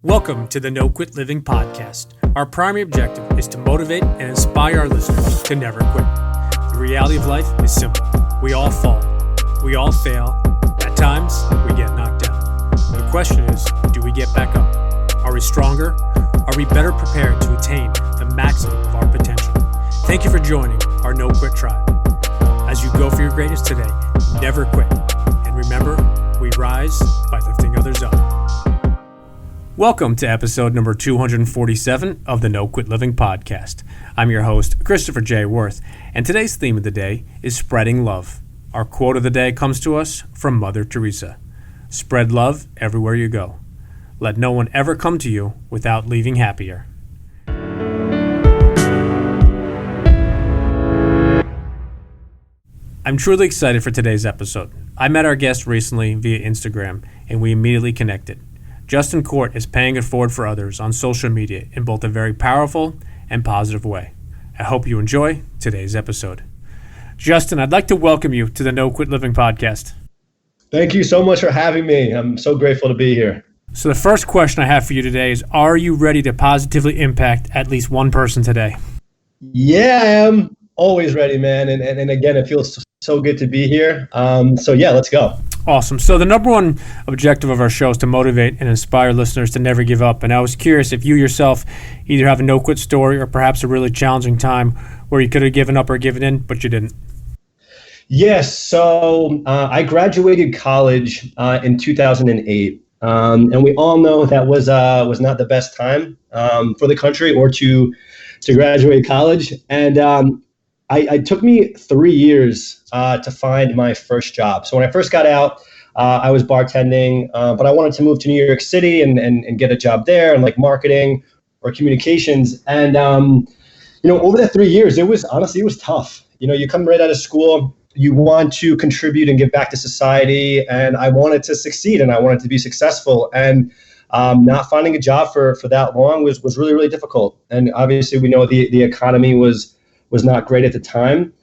Welcome to the No Quit Living podcast. Our primary objective is to motivate and inspire our listeners to never quit. The reality of life is simple. We all fall. We all fail. At times, we get knocked down. The question is, do we get back up? Are we stronger? Are we better prepared to attain the maximum of our potential? Thank you for joining our No Quit tribe. As you go for your greatness today, never quit. And remember, we rise by lifting others up. Welcome to episode number 247 of the No Quit Living podcast. I'm your host, Christopher J. Worth, and today's theme of the day is spreading love. Our quote of the day comes to us from Mother Teresa. Spread love everywhere you go. Let no one ever come to you without leaving happier. I'm truly excited for today's episode. I met our guest recently via Instagram, and we immediately connected. Justin Court is paying it forward for others on social media in both a very powerful and positive way. I hope you enjoy today's episode. Justin, I'd like to welcome you to the No Quit Living podcast. Thank you so much for having me. I'm so grateful to be here. So the first question I have for you today is, are you ready to positively impact at least one person today? Yeah, I am always ready, man. And again, it feels so good to be here. So yeah, let's go. Awesome. So the number one objective of our show is to motivate and inspire listeners to never give up. And I was curious if you yourself either have a no-quit story or perhaps a really challenging time where you could have given up or given in, but you didn't. Yes. So I graduated college in 2008. And we all know that was not the best time for the country or to graduate college. And it took me 3 years to find my first job. So when I first got out, I was bartending, but I wanted to move to New York City and get a job there in like marketing or communications. And, over that 3 years, it was tough. You come right out of school, you want to contribute and give back to society. And I wanted to succeed and I wanted to be successful. And not finding a job for that long was really, really difficult. And obviously we know the economy was not great at the time.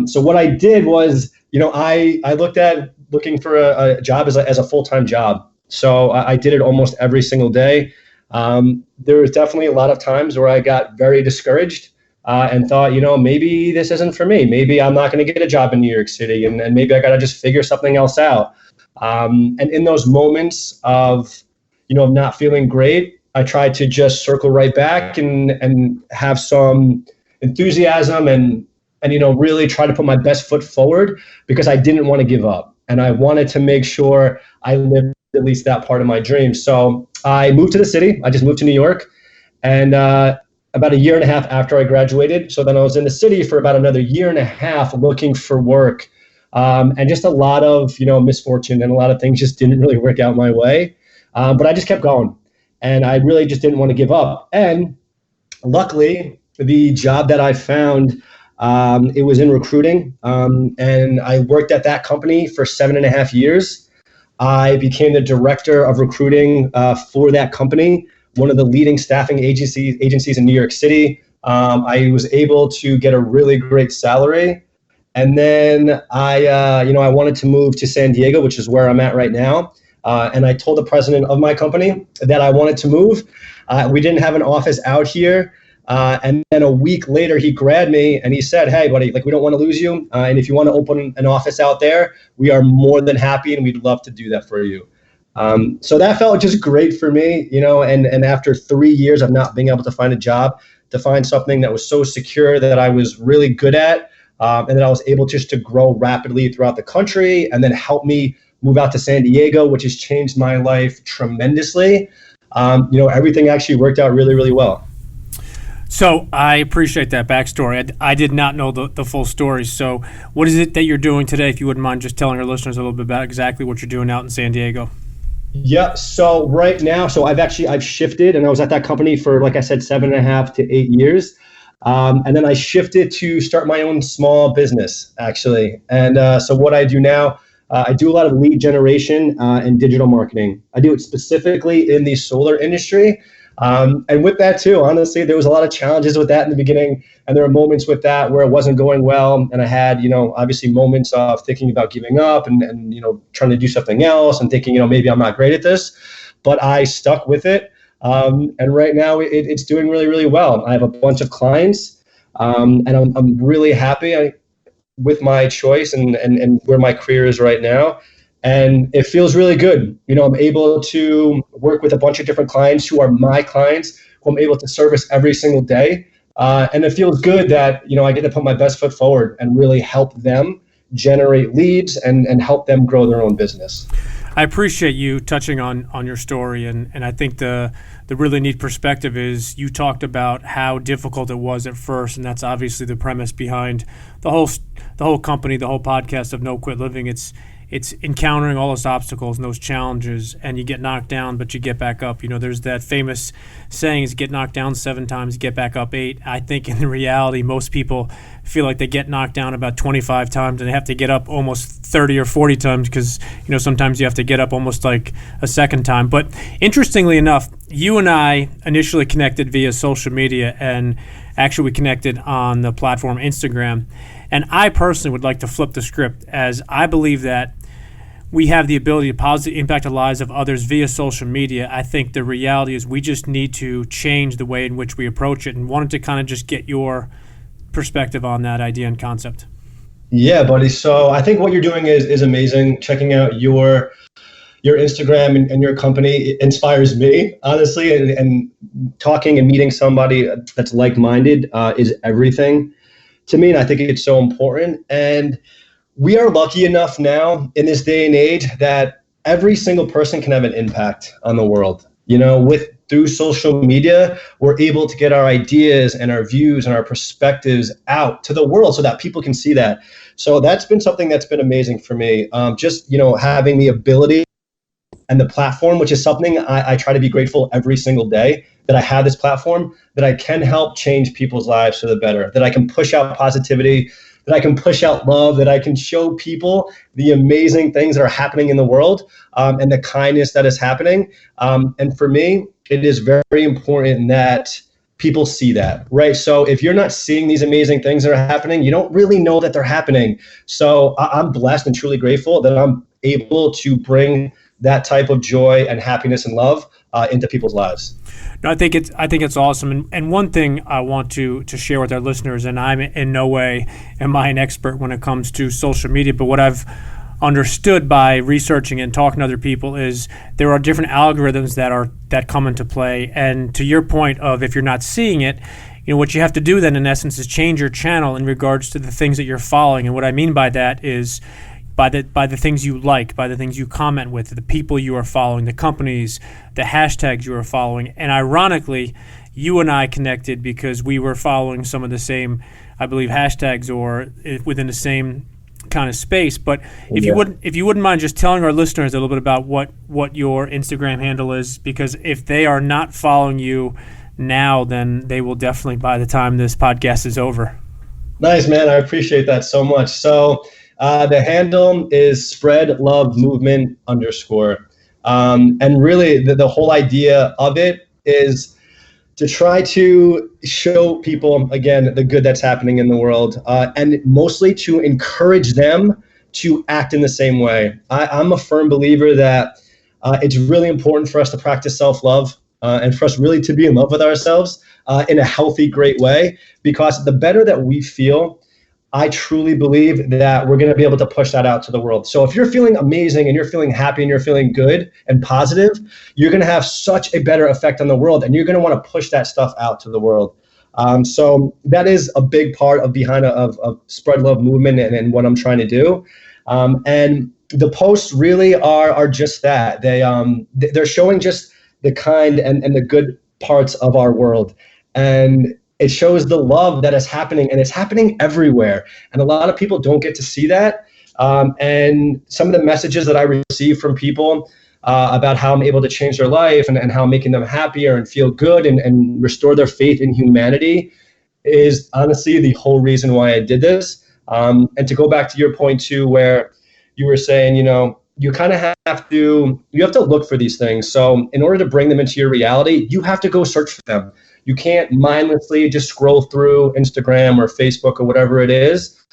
So what I did was, I looked at looking for a job as a full-time job. So I did it almost every single day. There was definitely a lot of times where I got very discouraged and thought, maybe this isn't for me. Maybe I'm not going to get a job in New York City and maybe I got to just figure something else out. And in those moments of not feeling great, I tried to just circle right back and have some enthusiasm and really try to put my best foot forward because I didn't want to give up. And I wanted to make sure I lived at least that part of my dream. So I moved to the city. I just moved to New York. And about a year and a half after I graduated, so then I was in the city for about another year and a half looking for work. And just a lot of, misfortune and a lot of things just didn't really work out my way. But I just kept going. And I really just didn't want to give up. And luckily, the job that I found, it was in recruiting, and I worked at that company for 7.5 years. I became the director of recruiting for that company, one of the leading staffing agencies in New York City. I was able to get a really great salary, and then I wanted to move to San Diego, which is where I'm at right now. And I told the president of my company that I wanted to move. We didn't have an office out here. And then a week later, he grabbed me and he said, "Hey, buddy, we don't want to lose you. And if you want to open an office out there, we are more than happy and we'd love to do that for you." So that felt just great for me, and after 3 years of not being able to find a job, to find something that was so secure that I was really good at, and that I was able just to grow rapidly throughout the country and then help me move out to San Diego, which has changed my life tremendously. Everything actually worked out really, really well. So I appreciate that backstory. I did not know the full story. So what is it that you're doing today, if you wouldn't mind just telling our listeners a little bit about exactly what you're doing out in San Diego? Yeah, so right now, I've shifted, and I was at that company for, like I said, 7.5 to 8 years. And then I shifted to start my own small business, actually. And so what I do now, I do a lot of lead generation and digital marketing. I do it specifically in the solar industry. And with that too, honestly, there was a lot of challenges with that in the beginning. And there were moments with that where it wasn't going well. And I had, obviously moments of thinking about giving up and trying to do something else and thinking, maybe I'm not great at this, but I stuck with it. And right now it's doing really, really well. I have a bunch of clients, and I'm really happy with my choice and where my career is right now. And it feels really good. I'm able to work with a bunch of different clients who are my clients, who I'm able to service every single day. And it feels good that, I get to put my best foot forward and really help them generate leads and help them grow their own business. I appreciate you touching on your story, and I think the really neat perspective is you talked about how difficult it was at first, and that's obviously the premise behind the whole company, the whole podcast of No Quit Living. It's encountering all those obstacles and those challenges, and you get knocked down, but you get back up. There's that famous saying is get knocked down 7 times, get back up 8. I think in reality, most people feel like they get knocked down about 25 times and they have to get up almost 30 or 40 times because, sometimes you have to get up almost like a second time. But interestingly enough, you and I initially connected via social media, and actually we connected on the platform Instagram. And I personally would like to flip the script, as I believe that we have the ability to positively impact the lives of others via social media. I think the reality is we just need to change the way in which we approach it, and wanted to kind of just get your perspective on that idea and concept. Yeah, buddy. So I think what you're doing is amazing. Checking out your Instagram and your company inspires me, honestly, and talking and meeting somebody that's like-minded is everything to me, and I think it's so important. And we are lucky enough now in this day and age that every single person can have an impact on the world. Through social media, we're able to get our ideas and our views and our perspectives out to the world so that people can see that. So that's been something that's been amazing for me. Just having the ability and the platform, which is something I try to be grateful every single day, that I have this platform, that I can help change people's lives for the better, that I can push out positivity, that I can push out love, that I can show people the amazing things that are happening in the world, and the kindness that is happening. And for me, it is very important that people see that, right? So if you're not seeing these amazing things that are happening, you don't really know that they're happening. So I'm blessed and truly grateful that I'm able to bring that type of joy and happiness and love into people's lives. No, I think it's awesome. And one thing I want to share with our listeners, and I'm in no way am I an expert when it comes to social media, but what I've understood by researching and talking to other people is there are different algorithms that come into play. And to your point of if you're not seeing it, what you have to do then in essence is change your channel in regards to the things that you're following. And what I mean by that is by the things you like, by the things you comment with, the people you are following, the companies, the hashtags you are following. And ironically, you and I connected because we were following some of the same, I believe, hashtags or within the same kind of space. But if you wouldn't mind just telling our listeners a little bit about what your Instagram handle is, because if they are not following you now, then they will definitely by the time this podcast is over. Nice, man. I appreciate that so much. So the handle is spreadlovemovement_. And really the whole idea of it is to try to show people, again, the good that's happening in the world, and mostly to encourage them to act in the same way. I'm a firm believer that it's really important for us to practice self-love and for us really to be in love with ourselves in a healthy, great way, because the better that we feel, I truly believe that we're going to be able to push that out to the world. So if you're feeling amazing and you're feeling happy and you're feeling good and positive, you're going to have such a better effect on the world, and you're going to want to push that stuff out to the world. So that is a big part of behind of Spread Love Movement and what I'm trying to do. And the posts really are just that. They're showing just the kind and the good parts of our world. And it shows the love that is happening, and it's happening everywhere. And a lot of people don't get to see that. And some of the messages that I receive from people about how I'm able to change their life and how I'm making them happier and feel good and restore their faith in humanity is honestly the whole reason why I did this. And to go back to your point too, where you were saying, you kind of have to look for these things. So in order to bring them into your reality, you have to go search for them. You can't mindlessly just scroll through Instagram or Facebook or whatever it is.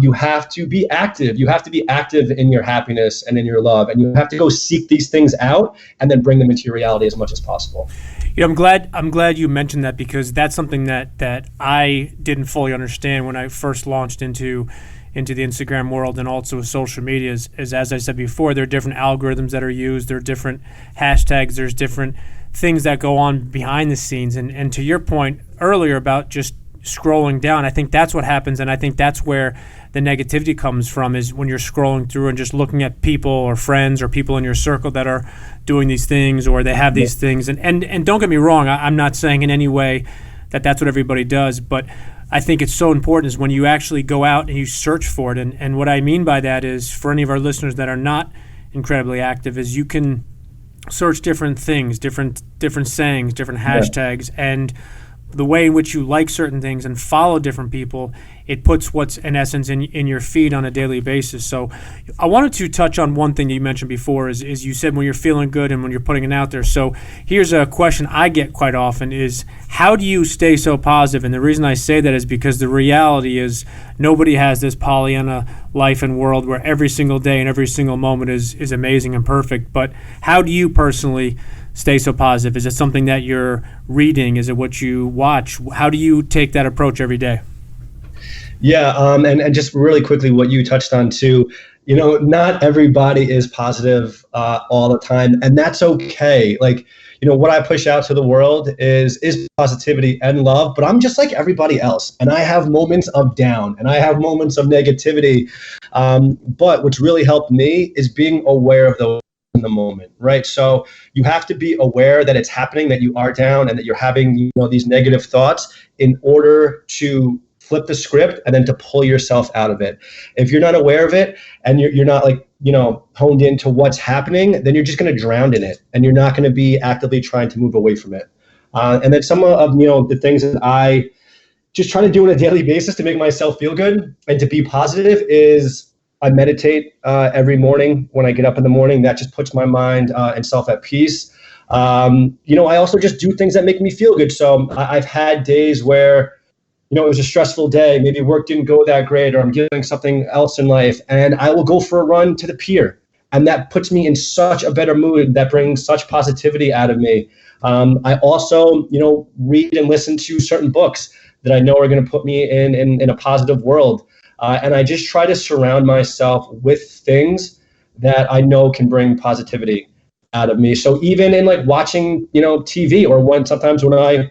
You have to be active. You have to be active in your happiness and in your love, and you have to go seek these things out and then bring them into your reality as much as possible. I'm glad you mentioned that, because that's something that I didn't fully understand when I first launched into the Instagram world and also with social media. Is as I said before, there are different algorithms that are used, there are different hashtags, there's different things that go on behind the scenes. And to your point earlier about just scrolling down, I think that's what happens, and I think that's where the negativity comes from, is when you're scrolling through and just looking at people or friends or people in your circle that are doing these things or they have these things. And don't get me wrong, I'm not saying in any way that that's what everybody does, but I think it's so important is when you actually go out and you search for it. And what I mean by that is, for any of our listeners that are not incredibly active, is you can search different things, different sayings, different hashtags, and the way in which you like certain things and follow different people, it puts what's in essence in your feed on a daily basis. So I wanted to touch on one thing that you mentioned before is you said when you're feeling good and when you're putting it out there. So here's a question I get quite often is, how do you stay so positive? And the reason I say that is because the reality is nobody has this Pollyanna life and world where every single day and every single moment is amazing and perfect. But how do you personally stay so positive? Is it something that you're reading? Is it what you watch? How do you take that approach every day? Yeah, and just really quickly, what you touched on too, not everybody is positive all the time, and that's okay. Like, what I push out to the world is positivity and love, but I'm just like everybody else, and I have moments of down, and I have moments of negativity, but what's really helped me is being aware of those in the moment, right? So you have to be aware that it's happening, that you are down, and that you're having these negative thoughts in order to flip the script and then to pull yourself out of it. If you're not aware of it and you're not honed into what's happening, then you're just going to drown in it, and you're not going to be actively trying to move away from it. And then some of the things that I just try to do on a daily basis to make myself feel good and to be positive is I meditate every morning when I get up in the morning. That just puts my mind and self at peace. I also just do things that make me feel good. So I've had days where it was a stressful day. Maybe work didn't go that great, or I'm doing something else in life, and I will go for a run to the pier. And that puts me in such a better mood. That brings such positivity out of me. I also, read and listen to certain books that I know are going to put me in a positive world. And I just try to surround myself with things that I know can bring positivity out of me. So even in watching, TV, or sometimes when I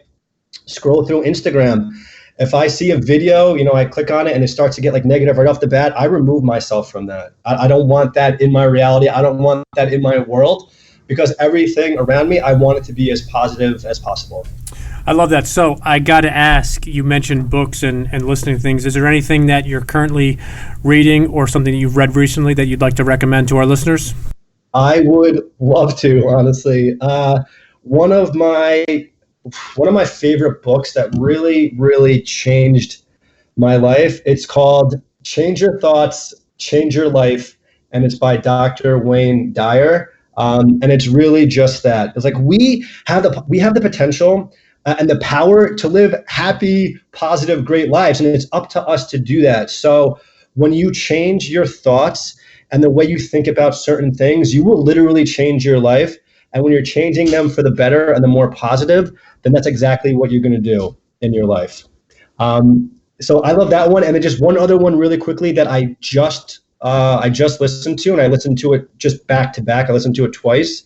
scroll through Instagram, if I see a video, I click on it and it starts to get negative right off the bat, I remove myself from that. I don't want that in my reality. I don't want that in my world, because everything around me, I want it to be as positive as possible. I love that. So I got to ask, you mentioned books and listening to things. Is there anything that you're currently reading or something that you've read recently that you'd like to recommend to our listeners? I would love to, honestly. One of my favorite books that really, really changed my life, it's called Change Your Thoughts, Change Your Life, and it's by Dr. Wayne Dyer. And it's really just that. It's we have the potential and the power to live happy, positive, great lives, and it's up to us to do that. So when you change your thoughts and the way you think about certain things, you will literally change your life. And when you're changing them for the better and the more positive, then that's exactly what you're going to do in your life. So I love that one. And then just one other one really quickly that I just listened to, and I listened to it just back to back. I listened to it twice,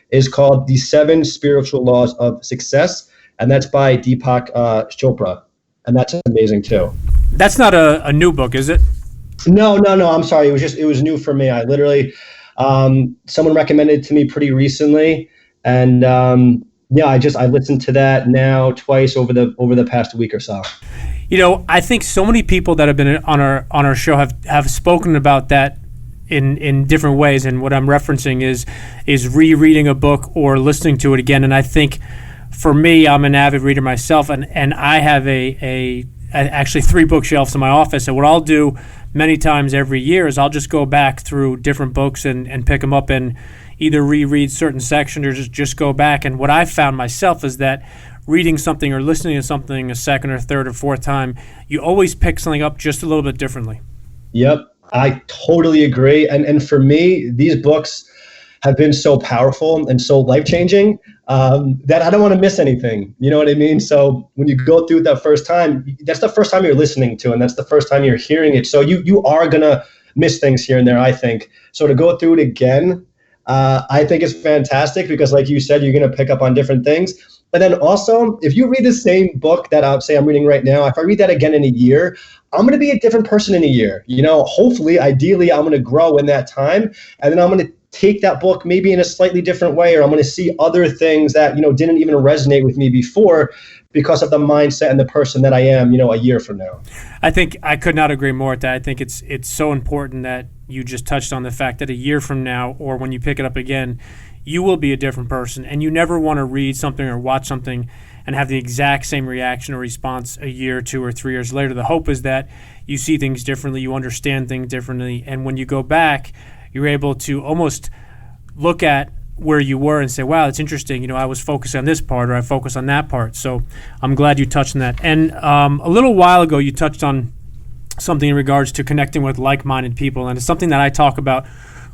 is called The 7 Spiritual Laws of Success. And that's by Deepak Chopra. And that's amazing too. That's not a new book, is it? No. I'm sorry. It was new for me. I literally, someone recommended it to me pretty recently. And I listened to that now twice over the past week or so. I think so many people that have been on our show have spoken about that in different ways. And what I'm referencing is rereading a book or listening to it again. And I think for me, I'm an avid reader myself, and I have actually 3 bookshelves in my office. And what I'll do many times every year is I'll just go back through different books and pick them up and either reread certain sections or just go back. And what I've found myself is that reading something or listening to something a second or third or fourth time, you always pick something up just a little bit differently. Yep, I totally agree. And for me, these books have been so powerful and so life-changing that I don't want to miss anything. You know what I mean? So when you go through it that first time, that's the first time you're listening to, and that's the first time you're hearing it. So you are going to miss things here and there, I think. So to go through it again, I think is fantastic because, like you said, you're going to pick up on different things. But then also, if you read the same book that I'm reading right now, if I read that again in a year, I'm going to be a different person in a year. You know, hopefully, ideally, I'm going to grow in that time. And then I'm going to take that book maybe in a slightly different way, or I'm going to see other things that, didn't even resonate with me before because of the mindset and the person that I am, a year from now. I think I could not agree more with that. I think it's so important that you just touched on the fact that a year from now, or when you pick it up again, you will be a different person, and you never want to read something or watch something and have the exact same reaction or response a year, 2 or 3 years later. The hope is that you see things differently, you understand things differently, and when you go back, you're able to almost look at where you were and say, wow, it's interesting, I was focused on this part or I focused on that part. So I'm glad you touched on that. And a little while ago, you touched on something in regards to connecting with like-minded people, and it's something that I talk about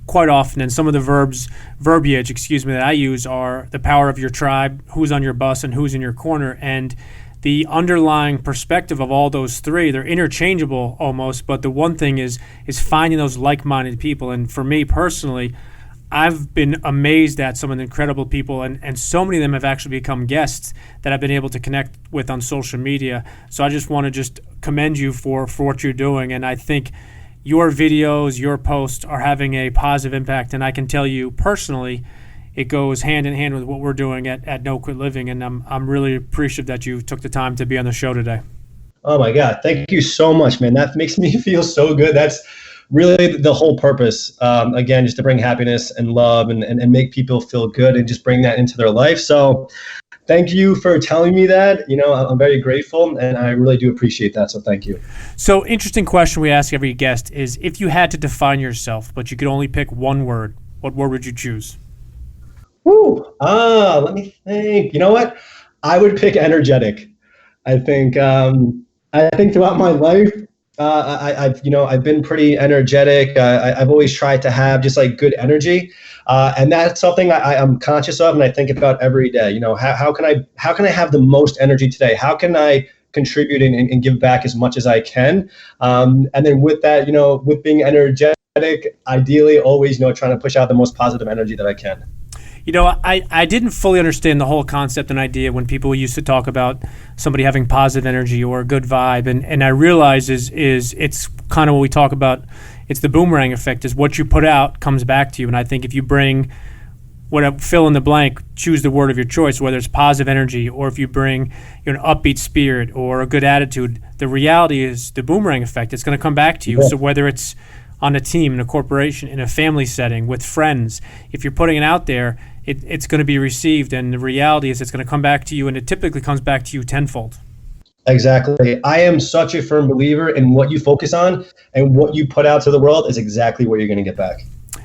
quite often, and some of the verbiage that I use are the power of your tribe, who's on your bus, and who's in your corner. And the underlying perspective of all those three, they're interchangeable almost, but the one thing is finding those like-minded people. And for me personally, I've been amazed at some of the incredible people, and so many of them have actually become guests that I've been able to connect with on social media. So I just want to commend you for what you're doing, and I think your videos, your posts are having a positive impact, and I can tell you personally, it goes hand in hand with what we're doing at No Quit Living, and I'm really appreciative that you took the time to be on the show today. Oh my God, thank you so much, man. That makes me feel so good. That's really the whole purpose. Again, just to bring happiness and love and make people feel good and just bring that into their life. So thank you for telling me that. I'm very grateful, and I really do appreciate that. So thank you. So interesting question we ask every guest is, if you had to define yourself, but you could only pick one word, what word would you choose? Let me think. You know what? I would pick energetic. I think throughout my life, I've been pretty energetic. I've always tried to have just like good energy. And that's something I'm conscious of and I think about every day. How can I have the most energy today? How can I contribute and give back as much as I can? And then with that, with being energetic, ideally always, trying to push out the most positive energy that I can. I didn't fully understand the whole concept and idea when people used to talk about somebody having positive energy or a good vibe. And I realize is it's kind of what we talk about. It's the boomerang effect, is what you put out comes back to you. And I think if you bring fill in the blank, choose the word of your choice, whether it's positive energy or if you bring an upbeat spirit or a good attitude, the reality is the boomerang effect. It's going to come back to you. So whether it's on a team, in a corporation, in a family setting, with friends, if you're putting it out there, it's going to be received, and the reality is it's going to come back to you, and it typically comes back to you tenfold. Exactly. I am such a firm believer in what you focus on and what you put out to the world is exactly what you're going to get back.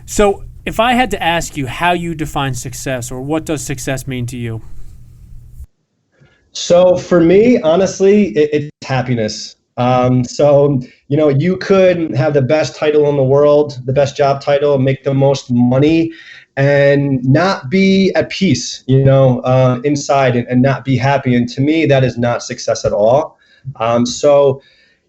So if I had to ask you how you define success, or what does success mean to you? So for me, honestly, it's happiness. You could have the best title in the world, the best job title, make the most money, and not be at peace, inside and not be happy. And to me, that is not success at all.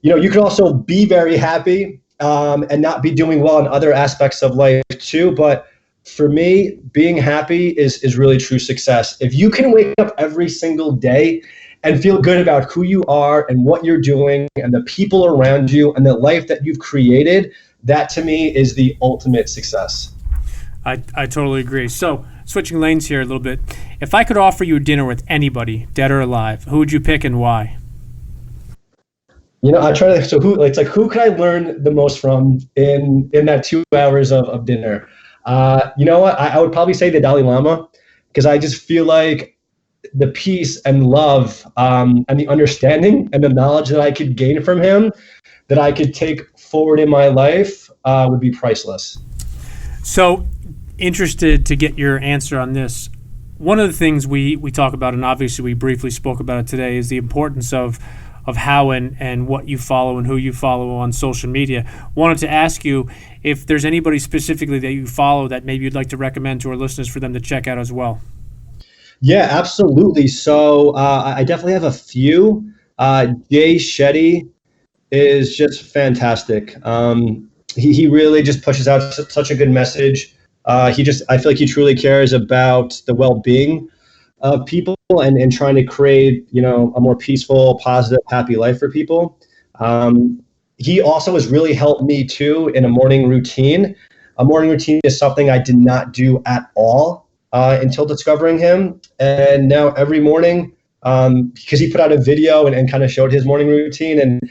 You could also be very happy and not be doing well in other aspects of life too. But for me, being happy is really true success. If you can wake up every single day and feel good about who you are and what you're doing and the people around you and the life that you've created, that to me is the ultimate success. I totally agree. So switching lanes here a little bit, if I could offer you dinner with anybody, dead or alive, who would you pick and why? I try to, who could I learn the most from in that 2 hours of dinner? You know what? I would probably say the Dalai Lama, because I just feel like the peace and love and the understanding and the knowledge that I could gain from him, that I could take forward in my life would be priceless. So interested to get your answer on this. One of the things we talk about, and obviously we briefly spoke about it today, is the importance of of how and what you follow and who you follow on social media. Wanted to ask you if there's anybody specifically that you follow that maybe you'd like to recommend to our listeners for them to check out as well. Yeah, absolutely. So I definitely have a few. Jay Shetty is just fantastic. He really just pushes out such a good message. I feel like he truly cares about the well-being of people and trying to create, a more peaceful, positive, happy life for people. He also has really helped me too in a morning routine. A morning routine is something I did not do at all until discovering him. And now every morning, because he put out a video and kind of showed his morning routine. And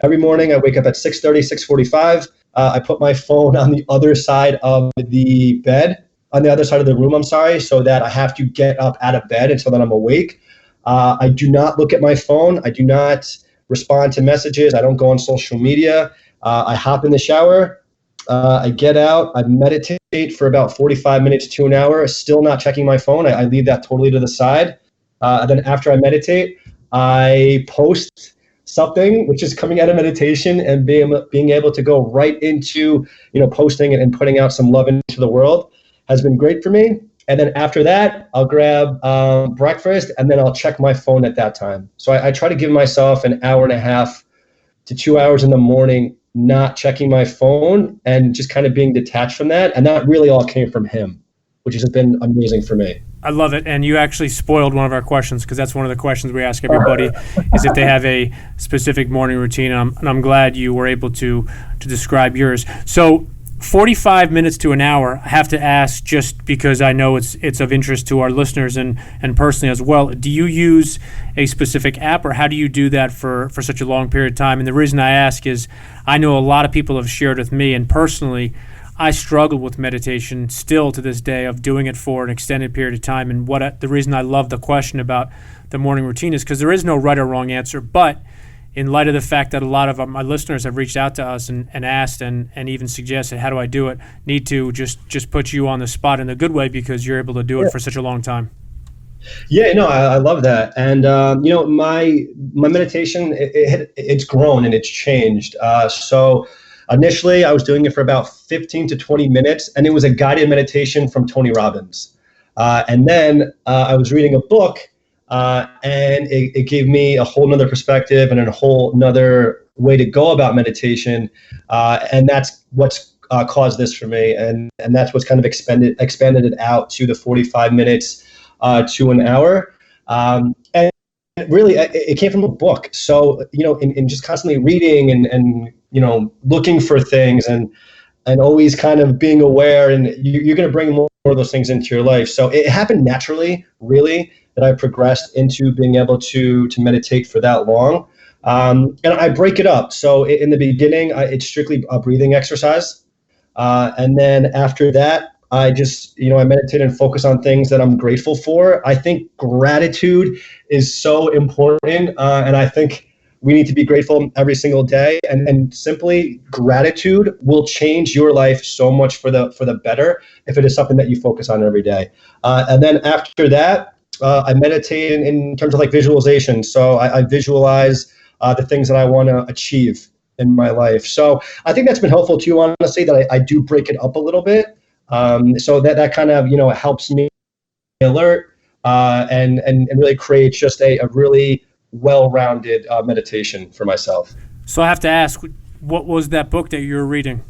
every morning I wake up at 6:30, 6:45. I put my phone on the other side of the bed, on the other side of the room, so that I have to get up out of bed until then I'm awake. I do not look at my phone. I do not respond to messages. I don't go on social media. I hop in the shower. I get out. I meditate for about 45 minutes to an hour, still not checking my phone. I leave that totally to the side. And then after I meditate, I post something which is coming out of meditation and being able to go right into, posting and putting out some love into the world has been great for me. And then after that, I'll grab breakfast and then I'll check my phone at that time. So I try to give myself an hour and a half to 2 hours in the morning, not checking my phone and just kind of being detached from that. And that really all came from him, which has been amazing for me. I love it. And you actually spoiled one of our questions, because that's one of the questions we ask everybody is if they have a specific morning routine. And I'm glad you were able to describe yours. So 45 minutes to an hour, I have to ask, just because I know it's of interest to our listeners and personally as well, do you use a specific app, or how do you do that for such a long period of time? And the reason I ask is I know a lot of people have shared with me, and personally, I struggle with meditation still to this day, of doing it for an extended period of time. And the reason I love the question about the morning routine is because there is no right or wrong answer. But in light of the fact that a lot of my listeners have reached out to us and asked and even suggested, how do I do it? Need to just put you on the spot in a good way, because you're able to do it for such a long time. Yeah, no, I love that. And, my meditation, it's grown and it's changed. So initially, I was doing it for about 15 to 20 minutes, and it was a guided meditation from Tony Robbins. And then I was reading a book, and it gave me a whole nother perspective and a whole nother way to go about meditation. And that's what's caused this for me. And that's what's kind of expanded it out to the 45 minutes to an hour. And really, it came from a book. So, in just constantly reading and looking for things and always kind of being aware, and you're going to bring more of those things into your life. So it happened naturally, really, that I progressed into being able to meditate for that long. And I break it up. So in the beginning, it's strictly a breathing exercise. And then after that, I just, I meditate and focus on things that I'm grateful for. I think gratitude is so important. And I think we need to be grateful every single day. And simply gratitude will change your life so much for the better if it is something that you focus on every day. And then after that, I meditate in terms of like visualization. So I visualize the things that I want to achieve in my life. So I think that's been helpful too, honestly, that I do break it up a little bit. So that kind of, helps me alert and really create just a really well-rounded meditation for myself. So I have to ask, what was that book that you were reading?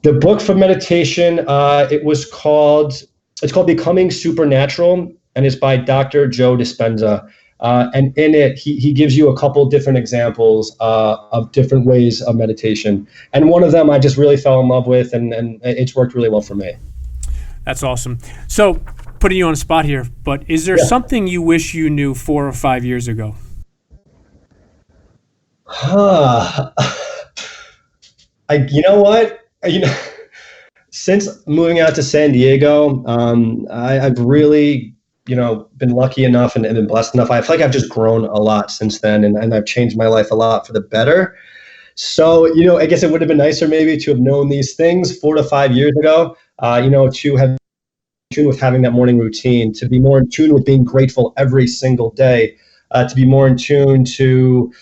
The book for meditation, it's called Becoming Supernatural, and it's by Dr. Joe Dispenza. And in it, he gives you a couple different examples of different ways of meditation. And one of them I just really fell in love with, and it's worked really well for me. That's awesome. So, putting you on the spot here, but is there something you wish you knew 4 or 5 years ago? You know what? Since moving out to San Diego, I've really, been lucky enough and been blessed enough. I feel like I've just grown a lot since then, and I've changed my life a lot for the better. So, I guess it would have been nicer maybe to have known these things 4 to 5 years ago, to have in tune with having that morning routine, to be more in tune with being grateful every single day, to be more in tune to,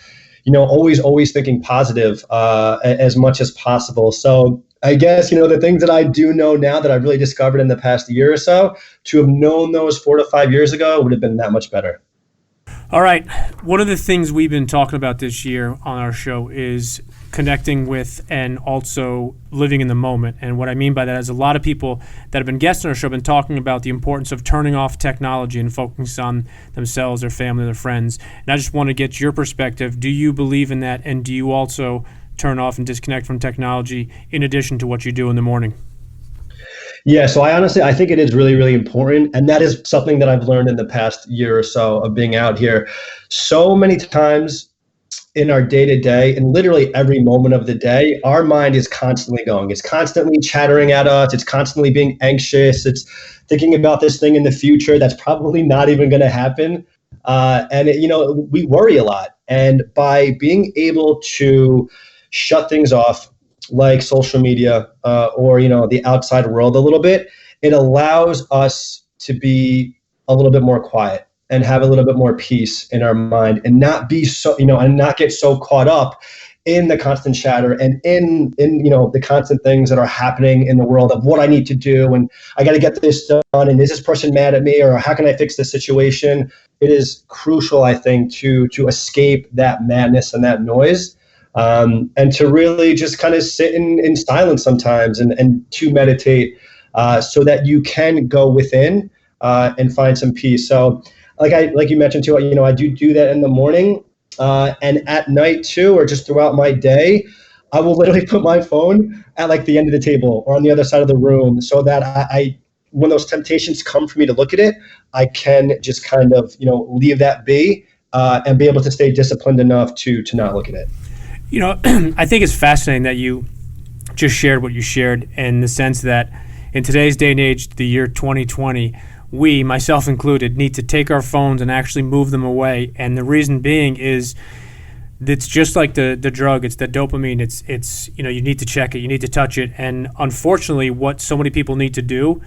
always thinking positive as much as possible. So I guess, the things that I do know now that I've really discovered in the past year or so, to have known those 4 to 5 years ago would have been that much better. All right. One of the things we've been talking about this year on our show is connecting with and also living in the moment. And what I mean by that is a lot of people that have been guests on our show have been talking about the importance of turning off technology and focusing on themselves, their family, their friends. And I just want to get your perspective. Do you believe in that? And do you also turn off and disconnect from technology in addition to what you do in the morning? Yeah, so I think it is really, really important. And that is something that I've learned in the past year or so of being out here. So many times in our day-to-day, and literally every moment of the day, our mind is constantly going. It's constantly chattering at us. It's constantly being anxious. It's thinking about this thing in the future that's probably not even going to happen. We worry a lot. And by being able to shut things off, like social media or the outside world a little bit, it allows us to be a little bit more quiet and have a little bit more peace in our mind, and not be so and not get so caught up in the constant chatter and in the constant things that are happening in the world of what I need to do, and I got to get this done, and is this person mad at me, or how can I fix this situation? It is crucial, I think, to escape that madness and that noise. And to really just kind of sit in silence sometimes and to meditate so that you can go within and find some peace. So like you mentioned too, I do that in the morning and at night too, or just throughout my day. I will literally put my phone at like the end of the table or on the other side of the room so that I when those temptations come for me to look at it, I can just kind of, leave that be and be able to stay disciplined enough to not look at it. I think it's fascinating that you just shared what you shared, in the sense that in today's day and age, the year 2020, we, myself included, need to take our phones and actually move them away. And the reason being is it's just like the drug. It's the dopamine. It's you need to check it. You need to touch it. And unfortunately, what so many people need to do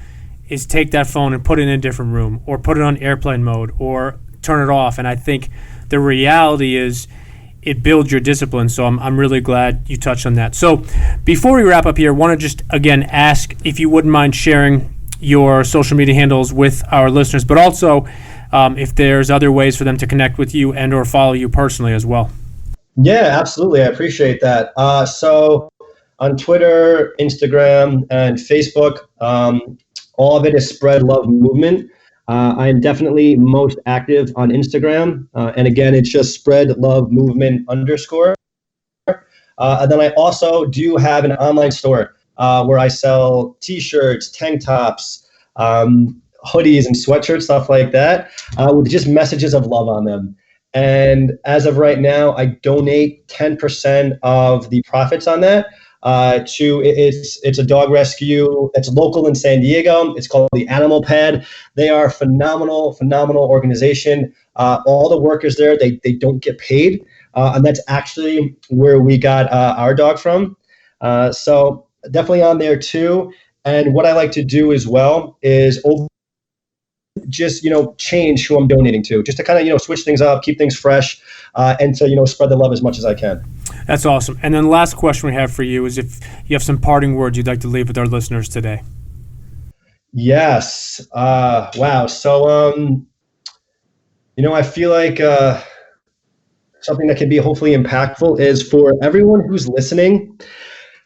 is take that phone and put it in a different room, or put it on airplane mode, or turn it off. And I think the reality is, it builds your discipline. So I'm really glad you touched on that. So before we wrap up here, I want to just again ask if you wouldn't mind sharing your social media handles with our listeners, but also if there's other ways for them to connect with you and or follow you personally as well. Yeah, absolutely. I appreciate that. So on Twitter, Instagram, and Facebook, all of it is Spread Love Movement. I am definitely most active on Instagram. And again, it's just Spread Love Movement _. And then I also do have an online store where I sell t-shirts, tank tops, hoodies and sweatshirts, stuff like that, with just messages of love on them. And as of right now, I donate 10% of the profits on that it's a dog rescue. It's local in San Diego. It's called the Animal Pad. They are a phenomenal organization. All the workers there, they don't get paid. And that's actually where we got our dog from. So definitely on there too. And what I like to do as well is just change who I'm donating to, just to kind of switch things up, keep things fresh, and to spread the love as much as I can. That's awesome. And then the last question we have for you is if you have some parting words you'd like to leave with our listeners today. Yes. Wow. So I feel like something that can be hopefully impactful is for everyone who's listening.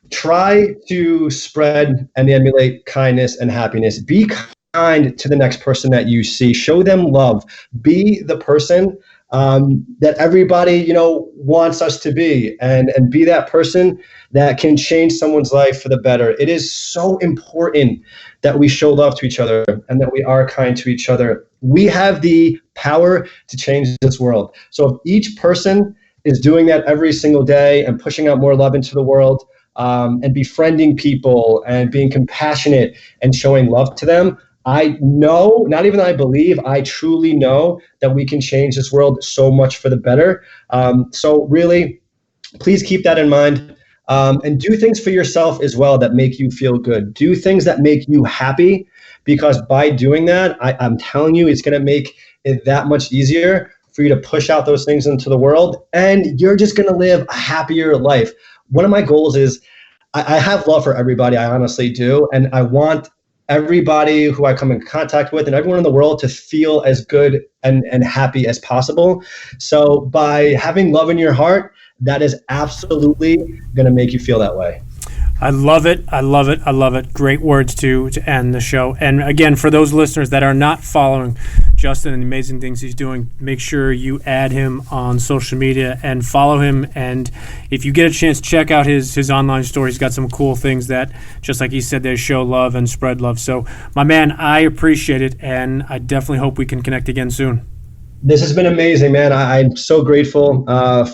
Try to spread and emulate kindness and happiness. Be kind to the next person that you see. Show them love. Be the person that everybody wants us to be, and be that person that can change someone's life for the better. It is so important that we show love to each other and that we are kind to each other. We have the power to change this world. So if each person is doing that every single day and pushing out more love into the world, and befriending people and being compassionate and showing love to them, I know, not even I believe, I truly know that we can change this world so much for the better. So really, please keep that in mind, and do things for yourself as well that make you feel good. Do things that make you happy, because by doing that, I'm telling you, it's going to make it that much easier for you to push out those things into the world, and you're just going to live a happier life. One of my goals is I have love for everybody. I honestly do. And I want everybody who I come in contact with and everyone in the world to feel as good and happy as possible. So by having love in your heart, that is absolutely going to make you feel that way. I love it. I love it. I love it. Great words to end the show. And again, for those listeners that are not following Justin and the amazing things he's doing, make sure you add him on social media and follow him. And if you get a chance, check out his online store. He's got some cool things that, just like he said, they show love and spread love. So, my man, I appreciate it, and I definitely hope we can connect again soon. This has been amazing, man. I'm so grateful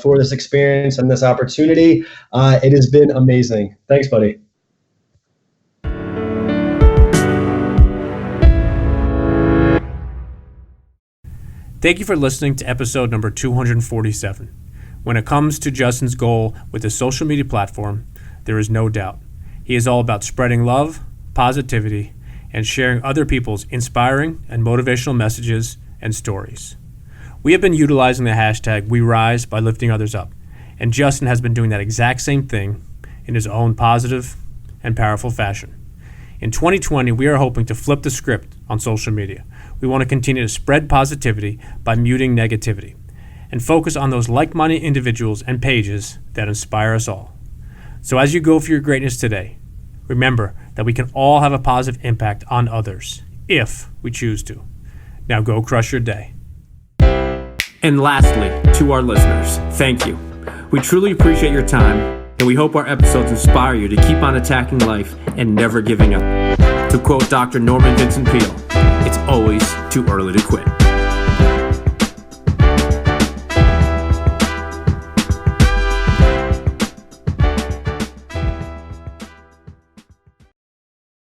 for this experience and this opportunity. It has been amazing. Thanks, buddy. Thank you for listening to episode number 247. When it comes to Justin's goal with his social media platform, there is no doubt. He is all about spreading love, positivity, and sharing other people's inspiring and motivational messages and stories. We have been utilizing the hashtag #WeRise by lifting others up, and Justin has been doing that exact same thing in his own positive and powerful fashion. In 2020, we are hoping to flip the script on social media. We want to continue to spread positivity by muting negativity and focus on those like-minded individuals and pages that inspire us all. So as you go for your greatness today, remember that we can all have a positive impact on others if we choose to. Now go crush your day. And lastly, to our listeners, thank you. We truly appreciate your time, and we hope our episodes inspire you to keep on attacking life and never giving up. To quote Dr. Norman Vincent Peale, it's always too early to quit.